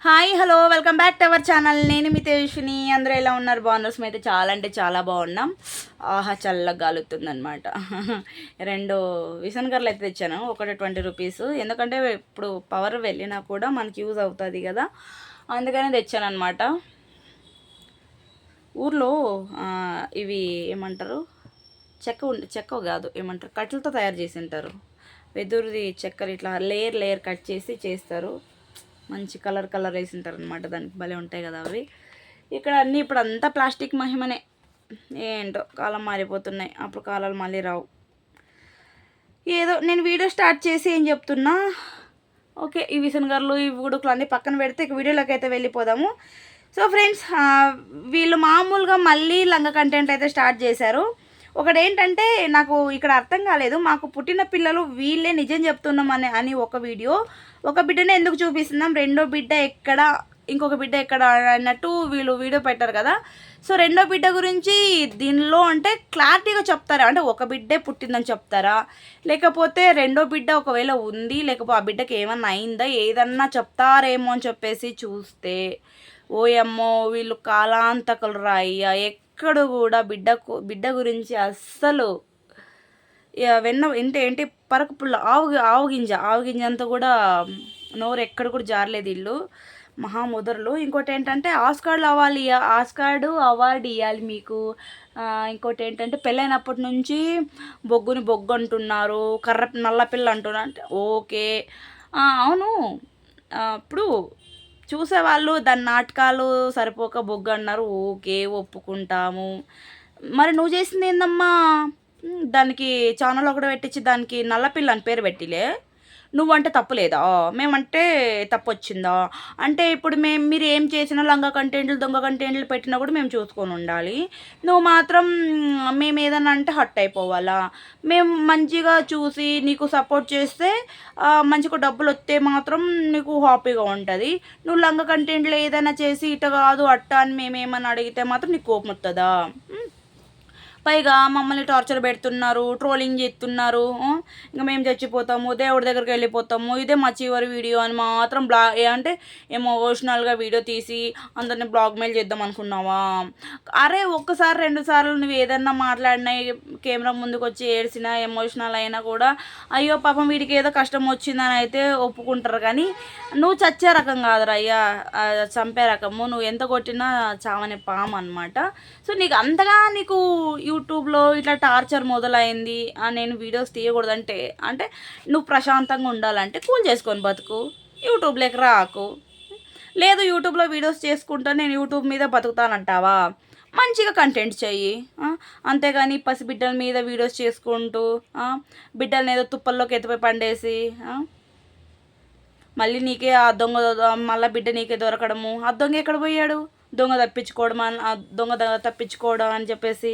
Hi hello welcome back to our channel. నేను మీ తేజస్విని. అందరూ ఎలా ఉన్నారు? బాగున్నారు. అయితే చాలా అంటే చాలా బాగున్నాం. ఆహా, చల్లగా గాలుతుందనమాట. రెండు విసనకర్రలు అయితే తెచ్చాను. ఒకటి 20 రూపీస్. ఎందుకంటే ఇప్పుడు పవర్ వెళ్ళినా కూడా మనకి యూజ్ అవుతుంది కదా, అందుకనే తెచ్చాను అనమాట. ఊర్లో ఇవి ఏమంటారు, చెక్క కాదు, ఏమంటారు, కట్టెలతో తయారు చేసి ఉంటారు. వెదురుది చెక్కలు ఇట్లా లేయర్ లేయర్ కట్ చేసి చేస్తారు. మంచి కలర్ కలర్ వేసి ఉంటారు అనమాట. దానికి భలే ఉంటాయి కదా అవి. ఇక్కడ అన్నీ ఇప్పుడు అంతా ప్లాస్టిక్ మహిమనే. ఏంటో కాలం మారిపోతున్నాయి. అప్పుడు కాలాలు మళ్ళీ రావు. ఏదో నేను వీడియో స్టార్ట్ చేసి ఏం చెప్తున్నా, ఓకే, ఈ విసనగర్లు ఈ ఉడుకులు అన్నీ పక్కన పెడితే ఇక వీడియోలోకి అయితే వెళ్ళిపోదాము. సో ఫ్రెండ్స్, వీళ్ళు మామూలుగా మళ్ళీ లంగ కంటెంట్ అయితే స్టార్ట్ చేశారు. ఒకటేంటంటే నాకు ఇక్కడ అర్థం కాలేదు, మాకు పుట్టిన పిల్లలు వీళ్ళే నిజం చెప్తున్నాం అని ఒక వీడియో. ఒక బిడ్డనే ఎందుకు చూపిస్తున్నాం, రెండో బిడ్డ ఎక్కడ, ఇంకొక బిడ్డ ఎక్కడ అన్నట్టు వీళ్ళు వీడియో పెట్టారు కదా. సో రెండో బిడ్డ గురించి దీనిలో అంటే క్లారిటీగా చెప్తారా, అంటే ఒక బిడ్డే పుట్టిందని చెప్తారా, లేకపోతే రెండో బిడ్డ ఒకవేళ ఉంది, లేకపోతే ఆ బిడ్డకి ఏమన్నా అయిందా, ఏదన్నా చెప్తారేమో అని చెప్పేసి చూస్తే, ఓయమ్మో వీళ్ళు కాలాంతకులు రాయ్యా. ఎక్కడ కూడా బిడ్డ గురించి అస్సలు ఏంటి పరకు పుల్ల ఆవుగింజ అంతా కూడా నోరు ఎక్కడ కూడా జారలేదు వీళ్ళు. మహాముదరులు. ఇంకోటి ఏంటంటే ఆస్కార్డు అవార్డు ఇవ్వాలి మీకు. ఇంకోటి ఏంటంటే పెళ్ళైనప్పటి నుంచి బొగ్గు అంటున్నారు, నల్ల పిల్ల అంటున్నారు. అంటే ఓకే, అవును. ఇప్పుడు చూసేవాళ్ళు దాని నాటకాలు సరిపోక బొగ్గు అన్నారు, ఓకే, ఒప్పుకుంటాము. మరి నువ్వు చేసింది ఏందమ్మా? దానికి ఛానల్ ఒకటి పెట్టించి దానికి నల్లపిల్ల అని పేరు పెట్టిలే. నువ్వంటే తప్పు లేదా, మేమంటే తప్పు వచ్చిందా? అంటే ఇప్పుడు మీరు ఏం చేసినా లంగా కంటెంట్లు దొంగ కంటెంట్లు పెట్టినా కూడా మేము చూసుకొని ఉండాలి. నువ్వు మాత్రం మేము ఏదన్నా అంటే హట్ అయిపోవాలా? మేము మంచిగా చూసి నీకు సపోర్ట్ చేస్తే మంచిగా డబ్బులు వస్తే మాత్రం నీకు హ్యాపీగా ఉంటుంది. నువ్వు లంగా కంటెంట్లు ఏదైనా చేసి ఇట కాదు అట్ట అని మేమేమన్నా అడిగితే మాత్రం నీకు కోపం వస్తుందా? పైగా మమ్మల్ని టార్చర్ పెడుతున్నారు, ట్రోలింగ్ చేస్తున్నారు. ఇంకా మేము చచ్చిపోతాము, దేవుడి దగ్గరికి వెళ్ళిపోతాము, ఇదే మా చివరి వీడియో అని మాత్రం అంటే ఎమోషనల్గా వీడియో తీసి అందరిని బ్లాక్మెయిల్ చేద్దాం అనుకున్నావా? అరే ఒక్కసారి 2 సార్లు నువ్వు ఏదన్నా మాట్లాడినా, కెమెరా ముందుకు వచ్చి ఏడ్చినా, ఎమోషనల్ అయినా కూడా అయ్యో పాపం వీడికి ఏదో కష్టం వచ్చిందని అయితే ఒప్పుకుంటారు. కానీ నువ్వు చచ్చే రకం కాదురా అయ్యా, చంపే రకము. నువ్వు ఎంత కొట్టినా చావని పాము అనమాట. సో నీకు అంతగా యూట్యూబ్లో ఇట్లా టార్చర్ మొదలైంది, నేను వీడియోస్ తీయకూడదంటే, అంటే నువ్వు ప్రశాంతంగా ఉండాలంటే కూల్ చేసుకొని బతుకు, యూట్యూబ్లోకి రాకు. లేదు యూట్యూబ్లో వీడియోస్ చేసుకుంటా నేను యూట్యూబ్ మీద బతుకుతానంటావా? మంచిగా కంటెంట్ చెయ్యి. అంతేగాని పసిబిడ్డల మీద వీడియోస్ చేసుకుంటూ బిడ్డల్ని ఏదో తుప్పల్లోకి ఎత్తిపోయి పండేసి మళ్ళీ నీకే ఆ మళ్ళీ బిడ్డ నీకే దొరకడము. ఆ దొంగ ఎక్కడ పోయాడు? దొంగ తప్పించుకోవడం అని చెప్పేసి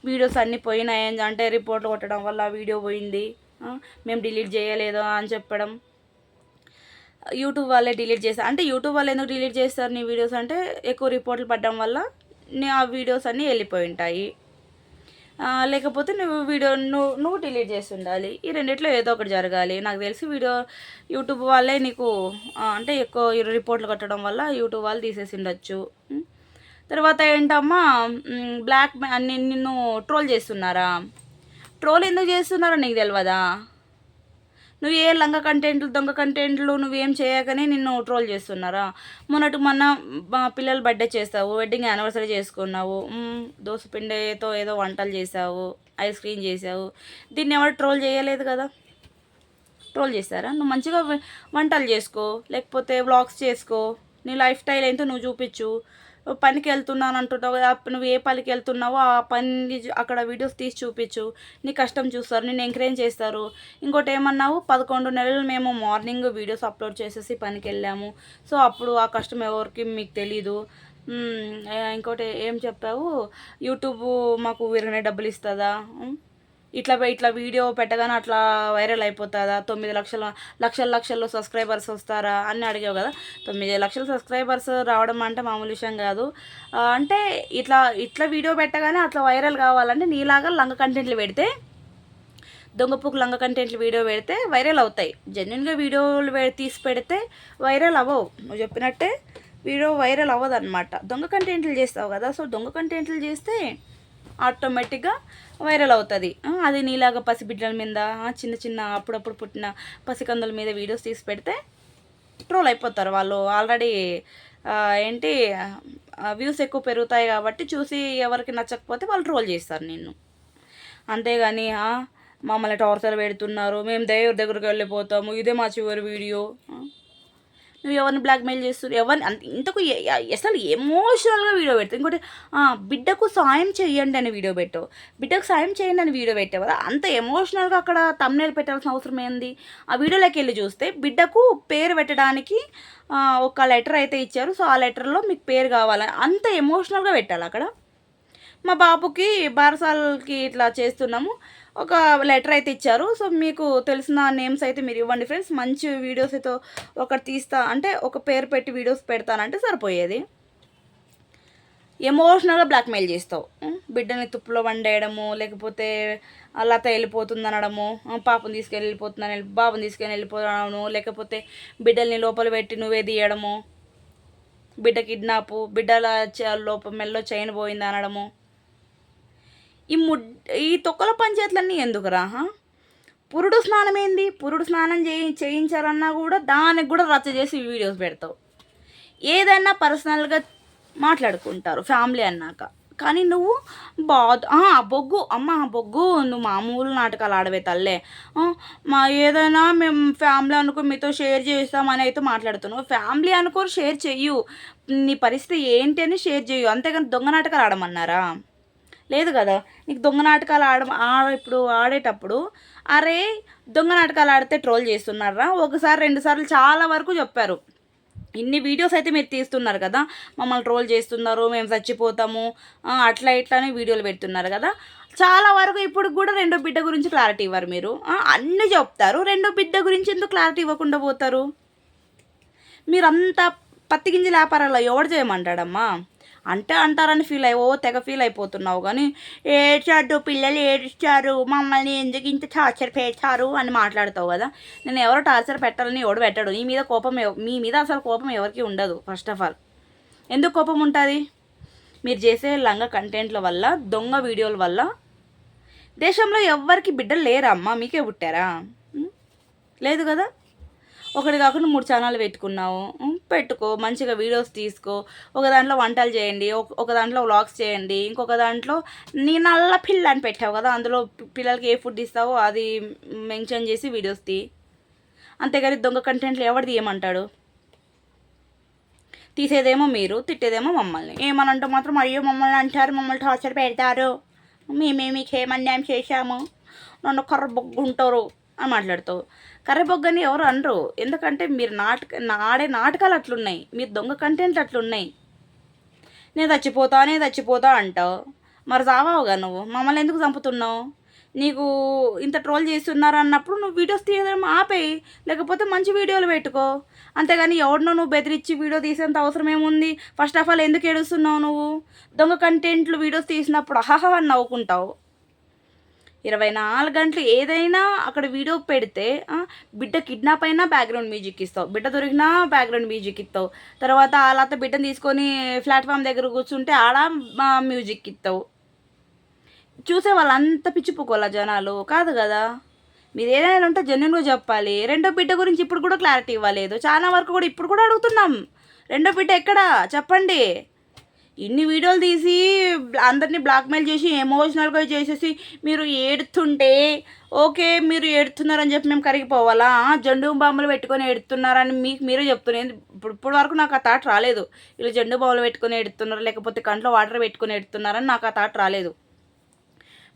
వీడియోస్ అన్నీ పోయినాయి అంటే రిపోర్ట్లు కొట్టడం వల్ల వీడియో పోయింది, మేము డిలీట్ చేయలేదు అని చెప్పడం. యూట్యూబ్ వాళ్ళే డిలీట్ చేస్తారు. అంటే యూట్యూబ్ వాళ్ళు ఎందుకు డిలీట్ చేస్తారు నీ వీడియోస్ అంటే, ఎక్కువ రిపోర్ట్లు పడడం వల్ల ఆ వీడియోస్ అన్నీ వెళ్ళిపోయి ఉంటాయి. లేకపోతే నువ్వు డిలీట్ చేసి ఉండాలి. ఈ రెండిట్లో ఏదో ఒకటి జరగాలి. నాకు తెలిసి యూట్యూబ్ వాళ్ళే నీకు అంటే ఎక్కువ రిపోర్ట్లు కట్టడం వల్ల యూట్యూబ్ వాళ్ళు తీసేసి ఉండొచ్చు. తర్వాత ఏంటమ్మా, నిన్ను ట్రోల్ చేస్తున్నారా? ట్రోల్ ఎందుకు చేస్తున్నారో నీకు తెలియదా? నువ్వు ఏ లంగ కంటెంట్లు దొంగ కంటెంట్లు నువ్వేం చేయకనే నిన్ను ట్రోల్ చేస్తున్నారా? మొన్న పిల్లలు బర్త్డే చేస్తావు, వెడ్డింగ్ యానివర్సరీ చేసుకున్నావు, దోసపిండితో ఏదో వంటలు చేసావు, ఐస్ క్రీమ్ చేసావు. దీన్ని ఎవరు ట్రోల్ చేయలేదు కదా. ట్రోల్ చేస్తారా? నువ్వు మంచిగా వంటలు చేసుకో, లేకపోతే వ్లాగ్స్ చేసుకో, నీ లైఫ్ స్టైల్ ఏంటో నువ్వు చూపించు. పనికి వెళ్తున్నాను అంటున్నావు కదా, నువ్వు ఏ పనికి వెళ్తున్నావో ఆ పని అక్కడ వీడియోస్ తీసి చూపించు. నీ కష్టం చూస్తారు, నేను ఎంకరేజ్ చేస్తారు. ఇంకోటి ఏమన్నావు, 11 నెలలు మేము మార్నింగ్ వీడియోస్ అప్లోడ్ చేసేసి పనికి వెళ్ళాము. సో అప్పుడు ఆ కష్టం ఎవరికి మీకు తెలీదు. ఇంకోటి ఏం చెప్పావు, యూట్యూబ్ మాకు విరగనే డబ్బులు ఇస్తుందా, ఇట్లా వీడియో పెట్టగానే అట్లా వైరల్ అయిపోతుందా, 9 లక్షల్లో సబ్స్క్రైబర్స్ వస్తారా అని అడిగావు కదా. 9 లక్షల సబ్స్క్రైబర్స్ రావడం అంటే మామూలు విషయం కాదు. అంటే ఇట్లా వీడియో పెట్టగానే అట్లా వైరల్ కావాలంటే నీలాగా లంగ కంటెంట్లు పెడితే దొంగపుకు లంగ కంటెంట్లు వీడియో పెడితే వైరల్ అవుతాయి. జెన్యున్గా వీడియోలు తీసి పెడితే వైరల్ అవ్వవు. నువ్వు చెప్పినట్టే వీడియో వైరల్ అవ్వదన్నమాట. దొంగ కంటెంట్లు చేస్తావు కదా, సో దొంగ కంటెంట్లు చేస్తే ఆటోమేటిక్గా వైరల్ అవుతుంది. అది నీలాగా పసిబిడ్డల మీద, చిన్న చిన్న అప్పుడప్పుడు పుట్టిన పసికందుల మీద వీడియోస్ తీసి పెడితే ట్రోల్ అయిపోతారు వాళ్ళు. ఆల్రెడీ ఏంటి వ్యూస్ ఎక్కువ పెరుగుతాయి కాబట్టి చూసి ఎవరికి నచ్చకపోతే వాళ్ళు ట్రోల్ చేస్తారు నిన్ను. అంతేగాని మమ్మల్ని టార్చర్ పెడుతున్నారు, మేము దేవుడి దగ్గరికి వెళ్ళిపోతాము, ఇదే మా చివరి వీడియో, నువ్వు ఎవరిని బ్లాక్మెయిల్ చేస్తున్నారు, ఎవరిని ఇంతకు అసలు ఎమోషనల్గా వీడియో పెడతావు. ఇంకోటి బిడ్డకు సాయం చేయండి అని వీడియో పెట్టావు, బిడ్డకు సాయం చేయండి అని వీడియో పెట్టావు కదా, అంత ఎమోషనల్గా అక్కడ థంబ్నెయిల్ పెట్టాల్సిన అవసరం ఏంది? ఆ వీడియోలోకి వెళ్ళి చూస్తే బిడ్డకు పేరు పెట్టడానికి ఒక లెటర్ అయితే ఇచ్చారు. సో ఆ లెటర్లో మీకు పేరు కావాలని అంత ఎమోషనల్గా పెట్టాలి అక్కడ. మా బాబుకి బారసాలకి ఇట్లా చేస్తున్నాము, ఒక లెటర్ అయితే ఇచ్చారు, సో మీకు తెలిసిన నేమ్స్ అయితే మీరు ఇవ్వండి ఫ్రెండ్స్, మంచి వీడియోస్ అయితే ఒకటి తీస్తా అంటే ఒక పేరు పెట్టి వీడియోస్ పెడతానంటే సరిపోయేది. ఎమోషనల్గా బ్లాక్మెయిల్ చేస్తావు. బిడ్డని తుప్పులో వండేయడము, లేకపోతే లత వెళ్ళిపోతుంది అనడము, పాపను తీసుకెళ్ళి వెళ్ళిపోతున్నాను, బాబుని తీసుకెళ్ళి వెళ్ళిపోవడము, లేకపోతే బిడ్డల్ని లోపల పెట్టి నువ్వే తీయడము, బిడ్డ కిడ్నాపు, బిడ్డల మెల్లో చైన్ పోయింది అనడము. ఈ తొక్కల పంచాయతీలన్నీ ఎందుకురా? పురుడు స్నానం ఏంది? పురుడు స్నానం చేయించాలన్నా కూడా దానికి కూడా రచ్చ చేసి వీడియోస్ పెడతావు. ఏదైనా పర్సనల్గా మాట్లాడుకుంటారు ఫ్యామిలీ అన్నాక, కానీ నువ్వు బొగ్గు నువ్వు మామూలు నాటకాలు ఆడవే తల్లే. మా ఏదైనా మేము ఫ్యామిలీ అనుకో మీతో షేర్ చేస్తామని అయితే మాట్లాడుతున్నావు. ఫ్యామిలీ అనుకో షేర్ చెయ్యు, నీ పరిస్థితి ఏంటి అని షేర్ చెయ్యు, అంతేగాని దొంగ నాటకాలు ఆడమన్నారా? లేదు కదా. నీకు దొంగ నాటకాలు ఇప్పుడు ఆడేటప్పుడు అరే దొంగ నాటకాలు ఆడితే ట్రోల్ చేస్తున్నారా? ఒకసారి 2 సార్లు చాలా వరకు చెప్పారు. ఇన్ని వీడియోస్ అయితే మీరు తీస్తున్నారు కదా, మమ్మల్ని ట్రోల్ చేస్తున్నారు, మేము చచ్చిపోతాము అట్లా ఇట్లా అని వీడియోలు పెడుతున్నారు కదా. చాలా వరకు ఇప్పుడు కూడా 2వ బిడ్డ గురించి క్లారిటీ ఇవ్వరు మీరు. అన్నీ చెప్తారు, 2వ బిడ్డ గురించి ఎందుకు క్లారిటీ ఇవ్వకుండా పోతారు? మీరంతా పత్తి గింజల వ్యాపారాల్లో ఎవడు చేయమంటాడమ్మా? అంటే అంటారని తెగ ఫీల్ అయిపోతున్నావు. కానీ ఏడ్చాడు, పిల్లలు ఏడ్చారు, మమ్మల్ని ఎందుకు ఇంత టార్చర్ పెట్టారు అని మాట్లాడతావు కదా. నేను ఎవరో టార్చర్ పెట్టాలని ఎవడు పెట్టాడు. మీ మీద అసలు కోపం ఎవరికి ఉండదు. ఫస్ట్ ఆఫ్ ఆల్ ఎందుకు కోపం ఉంటుంది? మీరు చేసే లంగ కంటెంట్ల వల్ల, దొంగ వీడియోల వల్ల దేశంలో ఎవ్వరికి బిడ్డలు లేరా అమ్మా? మీకే పుట్టారా? లేదు కదా. ఒకటి కాకుండా 3 ఛానల్ పెట్టుకున్నావు, పెట్టుకో, మంచిగా వీడియోస్ తీసుకో. ఒక దాంట్లో వంటలు చేయండి, ఒక దాంట్లో వ్లాగ్స్ చేయండి, ఇంకొక దాంట్లో నీ నల్ల పిల్ల అని పెట్టావు కదా, అందులో పిల్లలకి ఏ ఫుడ్ ఇస్తావో అది మెన్షన్ చేసి వీడియోస్ తీ. అంతేగాని దొంగ కంటెంట్లు ఎవడు తీయమంటాడు? తీసేదేమో మీరు, తిట్టేదేమో మమ్మల్ని. ఏమనంటే మాత్రం అయ్యో మమ్మల్ని అంటారు, మమ్మల్ని టార్చర్ పెడతారు, మీకు ఏమన్యాయం చేశాము, నన్ను కర్రబొగ్గుంటారు అని మాట్లాడుతావు. కర్రబొగ్గని ఎవరు అనరు, ఎందుకంటే మీరు ఆడే నాటకాలు అట్లున్నాయి, మీరు దొంగ కంటెంట్లు అట్లున్నాయి. నేను చచ్చిపోతా అంటావు, మరి చావావుగా నువ్వు. మమ్మల్ని ఎందుకు చంపుతున్నావు? నీకు ఇంత ట్రోల్ చేస్తున్నారు అన్నప్పుడు నువ్వు వీడియోస్ తీయడం ఆపేయి, లేకపోతే మంచి వీడియోలు పెట్టుకో. అంతేగాని ఎవరినో నువ్వు బెదిరించి వీడియో తీసేంత అవసరం ఏముంది? ఫస్ట్ ఆఫ్ ఆల్ ఎందుకు ఏడుస్తున్నావు నువ్వు? దొంగ కంటెంట్లు వీడియోస్ తీసినప్పుడు అని నవ్వుకుంటావు. 24 గంటలు ఏదైనా అక్కడ వీడియో పెడితే బిడ్డ కిడ్నాప్ అయినా బ్యాక్గ్రౌండ్ మ్యూజిక్ ఇస్తావు, బిడ్డ దొరికినా బ్యాక్గ్రౌండ్ మ్యూజిక్ ఇస్తావు, తర్వాత అలా బిడ్డను తీసుకొని ప్లాట్ఫామ్ దగ్గర కూర్చుంటే ఆడ మ్యూజిక్ ఇస్తావు. చూసే వాళ్ళంతా పిచ్చిపోకోవాలా జనాలు కాదు కదా. మీరు ఏదైనా ఉంటే జెన్యున్గా చెప్పాలి. 2వ బిడ్డ గురించి ఇప్పుడు కూడా క్లారిటీ ఇవ్వలేదు. చాలా వరకు కూడా ఇప్పుడు కూడా అడుగుతున్నాం, 2వ బిడ్డ ఎక్కడా చెప్పండి. ఇన్ని వీడియోలు తీసి అందరినీ బ్లాక్మెయిల్ చేసి ఎమోషనల్గా చేసేసి మీరు ఏడుతుంటే ఓకే, మీరు ఏడుతున్నారని చెప్పి మేము కరిగిపోవాలా? జెండు బాంబులు పెట్టుకొని ఏడుతున్నారని మీరే చెప్తున్నారు. ఇప్పుడు వరకు నాకు ఆ థాట్ రాలేదు, వీళ్ళు జెండు బాంబులు పెట్టుకొని ఏడుతున్నారు, లేకపోతే కంట్లో వాటర్ పెట్టుకొని ఏడుతున్నారని నాకు ఆ థాట్ రాలేదు.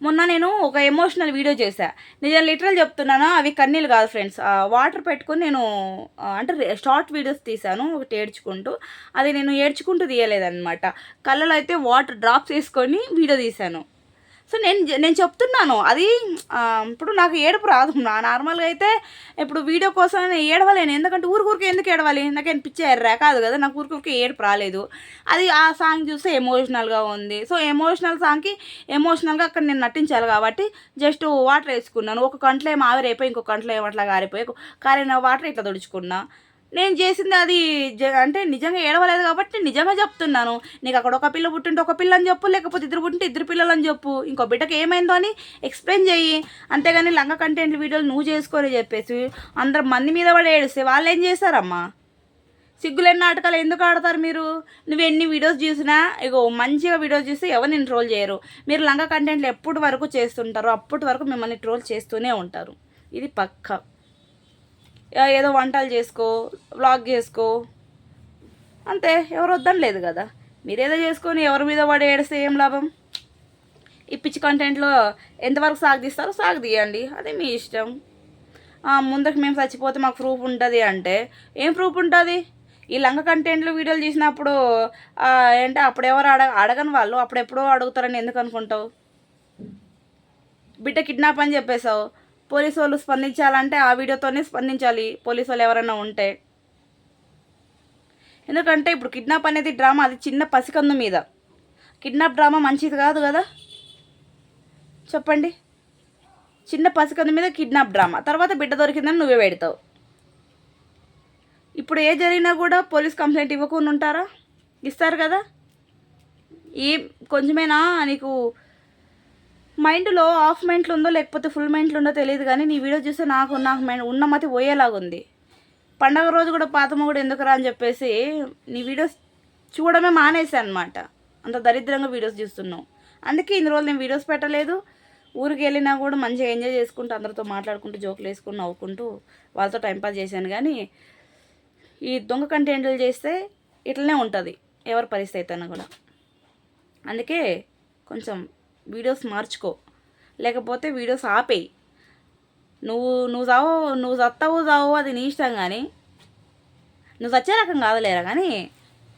మొన్న నేను ఒక ఎమోషనల్ వీడియో చేశా, నేను లిటరల్ చెప్తున్నాను, అవి కన్నీళ్ళు కాదు ఫ్రెండ్స్. వాటర్ పెట్టుకొని నేను అంటే షార్ట్ వీడియోస్ తీశాను ఒకటి ఏడ్చుకుంటూ. అది నేను ఏడ్చుకుంటూ తీయలేదన్నమాట, కళ్ళలో అయితే వాటర్ డ్రాప్స్ వేసుకొని వీడియో తీశాను. సో నేను చెప్తున్నాను అది ఇప్పుడు నాకు ఏడుపు రాదు. నార్మల్గా అయితే ఇప్పుడు వీడియో కోసం నేను ఏడవలేను, ఎందుకంటే ఊరికి ఎందుకు ఏడవాలి, నాకేం పిచ్చి ఎర్రా కాదు కదా, నాకు ఊరికి ఏడుపు రాలేదు. అది ఆ సాంగ్ చూస్తే ఎమోషనల్గా ఉంది. సో ఎమోషనల్ సాంగ్కి ఎమోషనల్గా అక్కడ నేను నటించాలి కాబట్టి జస్ట్ వాటర్ వేసుకున్నాను. ఒక కంట్లో ఏమో ఆవిరైపోయి ఇంకో కంట్లో ఏమో అట్లా కారిపోయి కారిన వాటర్ ఇట్లా తుడుచుకున్నా. నేను చేసింది అది అంటే నిజంగా ఏడవలేదు కాబట్టి నిజంగా చెప్తున్నాను. నీకు అక్కడ ఒక పిల్ల పుట్టింటే ఒక పిల్ల అని చెప్పు, లేకపోతే ఇద్దరు పుట్టింటే ఇద్దరు పిల్లలు అని చెప్పు, ఇంకో బిడ్డకి ఏమైందో అని ఎక్స్ప్లెయిన్ చెయ్యి. అంతేగాని లంగ కంటెంట్ వీడియోలు నువ్వు చేసుకొని చెప్పేసి అందరు మంది మీద పడి ఏడిస్తే వాళ్ళు ఏం చేస్తారమ్మా? సిగ్గులేని నాటకాలు ఎందుకు ఆడతారు మీరు? నువ్వు ఎన్ని వీడియోస్ చూసినా ఇగో మంచిగా వీడియోస్ చూసి ఎవరిని ట్రోల్ చేయరు. మీరు లంగ కంటెంట్లు ఎప్పటి వరకు చేస్తుంటారో అప్పటి వరకు మిమ్మల్ని ట్రోల్ చేస్తూనే ఉంటారు. ఇది పక్కా. ఏదో వంటలు చేసుకో, వ్లాగ్ చేసుకో, అంతే. ఎవరు వద్దని లేదు కదా. మీరేదో చేసుకొని ఎవరి మీద పడి ఏడిస్తే ఏం లాభం? ఈ పిచ్చి కంటెంట్లో ఎంతవరకు సాగదీస్తారో సాగదీయండి, అది మీ ఇష్టం. ముందుకు మేము చచ్చిపోతే మాకు ప్రూఫ్ ఉంటుంది అంటే ఏం ప్రూఫ్ ఉంటుంది? ఈ లంగ కంటెంట్లు వీడియోలు చేసినప్పుడు ఏంటి అప్పుడు ఎవరు అడగని వాళ్ళు అప్పుడు ఎప్పుడో అడుగుతారని ఎందుకు అనుకుంటావు? బిడ్డ కిడ్నాప్ అని చెప్పేశావు, పోలీసు వాళ్ళు స్పందించాలంటే ఆ వీడియోతోనే స్పందించాలి పోలీసు వాళ్ళు ఎవరైనా ఉంటే. ఎందుకంటే ఇప్పుడు కిడ్నాప్ అనేది డ్రామా, అది చిన్న పసికందు మీద. కిడ్నాప్ డ్రామా మంచిది కాదు కదా, చెప్పండి. చిన్న పసికందు మీద కిడ్నాప్ డ్రామా, తర్వాత బిడ్డ దొరికిందని నువ్వే పెడతావు. ఇప్పుడు ఏ జరిగినా కూడా పోలీస్ కంప్లైంట్ ఇవ్వకుండా ఉంటారా? ఇస్తారు కదా. ఏ కొంచెమైనా నీకు మైండ్లో హాఫ్ మైండ్లో ఉందో లేకపోతే ఫుల్ మైండ్లో ఉందో తెలియదు, కానీ నీ వీడియో చూస్తే నాకు మైండ్ ఉన్న మతి పోయేలాగుంది. పండగ రోజు కూడా పాతమ్మ కూడా ఎందుకురా అని చెప్పేసి నీ వీడియోస్ చూడడమే మానేసాను అనమాట. అంత దరిద్రంగా వీడియోస్ చూస్తున్నావు. అందుకే ఇన్ని రోజులు నేను వీడియోస్ పెట్టలేదు. ఊరికి వెళ్ళినా కూడా మంచిగా ఎంజాయ్ చేసుకుంటూ అందరితో మాట్లాడుకుంటూ జోకులు వేసుకుని నవ్వుకుంటూ వాళ్ళతో టైంపాస్ చేశాను. కానీ ఈ దొంగ కంటెంట్లు చేస్తే ఇట్లనే ఉంటుంది ఎవరి పరిస్థితి అయినా కూడా. అందుకే కొంచెం వీడియోస్ మార్చుకో, లేకపోతే వీడియోస్ ఆపేయి. నువ్వు చస్తావు అది నీ ఇష్టం, కానీ నువ్వు చచ్చే రకం కాదులేరా, కానీ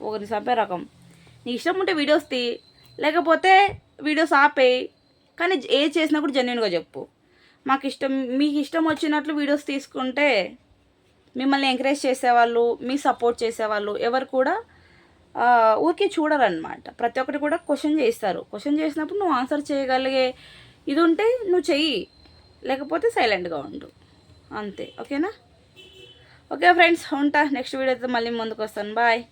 ఒకరిని చంపే రకం. నీ ఇష్టం ఉంటే వీడియోస్ తీ, లేకపోతే వీడియోస్ ఆపేయి. కానీ ఏది చేసినా కూడా జెన్యున్గా చెప్పు. మీకు ఇష్టం వచ్చినట్లు వీడియోస్ తీసుకుంటే మిమ్మల్ని ఎంకరేజ్ చేసేవాళ్ళు, మీ సపోర్ట్ చేసేవాళ్ళు ఎవరు కూడా ఊరికే చూడరనమాట. ప్రతి ఒక్కటి కూడా క్వశ్చన్ చేస్తారు. క్వశ్చన్ చేసినప్పుడు నువ్వు ఆన్సర్ చేయగలిగే ఇది ఉంటే నువ్వు చెయ్యి, లేకపోతే సైలెంట్గా ఉండు, అంతే. ఓకేనా? ఓకే ఫ్రెండ్స్, ఉంటా. నెక్స్ట్ వీడియోతో మళ్ళీ ముందుకు వస్తాను. బాయ్.